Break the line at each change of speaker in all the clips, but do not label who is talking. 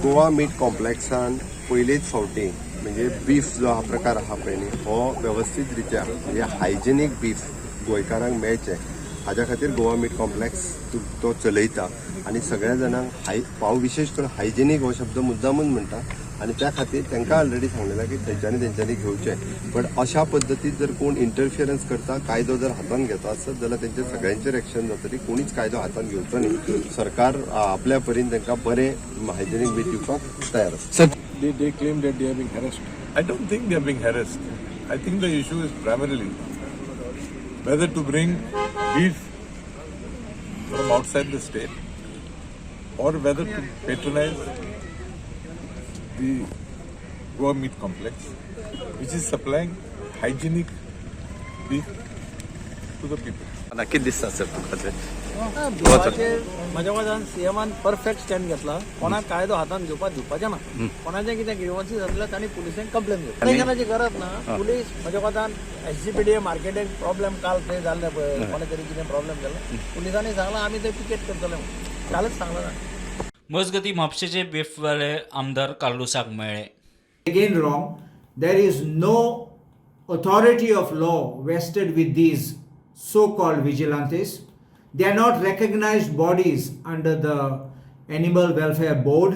Goa meet कॉम्प्लेक्सान पयलेच फावटी म्हणजे बीफ जो हा प्रकार आहा पळय न्ही हो व्यवस्थीत रित्या म्हणजे हायजेनीक बीफ गोंयकारांक मेळचें हाज्या खातीर गोवा मीट कॉम्प्लेक्स तो चलयता आनी सगळ्या जाणांक हांव विशेश करून हायजेनीक हो शब्द मुद्दामून म्हणटा आनी त्या खातीर तांकां ऑलरेडी सांगलेलां की तेंच्यांनी घेवचें बट अशा पद्दतीन जर कोण इंटरफियरन्स करता कायदो जर हातान घेता आसत जाल्यार तेंचे सगळ्यांचेर एक्शन जातली कोणीच कायदो हातान घेवचो न्ही सरकार आपल्या परीन तांकां बरें हायजेनीक बीफ दिवपाक तयार आसा.
They claim that they are being harassed. I don't think they are being harassed. I think the issue is primarily whether to bring beef from outside the state or whether to patronize the Goa Meat Complex, which is supplying hygienic beef to the people.
नक्कीच दिसता sir तुमकां
म्हज्या वजान सीएमान perfect stand घेतला कोणाक कायदो हातान घेवपाक दिवपाचें ना कोणाचें कितें ग्रीवन्सीस जातलें तांणी पुलिसांक कंप्लेन केली गरज ना पुलीस म्हज्या वजान एसजीपीडीए मार्केटींग प्रॉब्लेम काल थंय जाल्ले पळय कोणे तरी कितें प्रॉब्लेम जालो पुलिसांनी सांगलां आमी थंय पिकेट करतले म्हणून कालच सांगलां ना.
मजगती म्हापशेचे बेफवाले आमदार कार्लोसाक मेळ्ळे.
Again wrong. There is no authority of law vested with these so-called vigilantes. They are not recognized bodies under the Animal Welfare Board,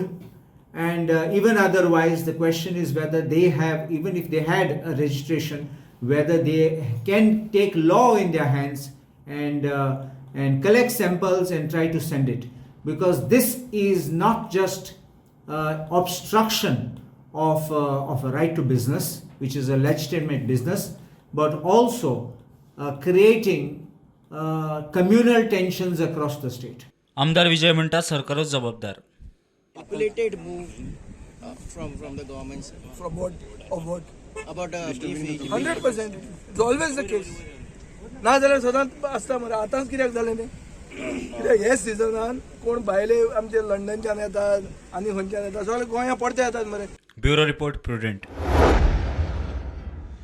and even otherwise the question is whether they have, even if they had a registration, whether they can take law in their hands and collect samples and try to send it, because this is not just obstruction of a right to business, which is a legitimate business, but also creating communal tensions across the state.
आमदार विजय म्हणटा सरकारच जबाबदार.
Calculated move from the government.
From what? Of what?
About beef.
100%. It's always the case. ना जाल्यार सदांच आसता मरे आतांच कित्याक जालें तें कित्याक हे सिजनान कोण भायले आमचे लंडनच्यान येतात आनी खंयच्यान येतात सगळे गोंया पडते येतात मरे.
Bureau report prudent.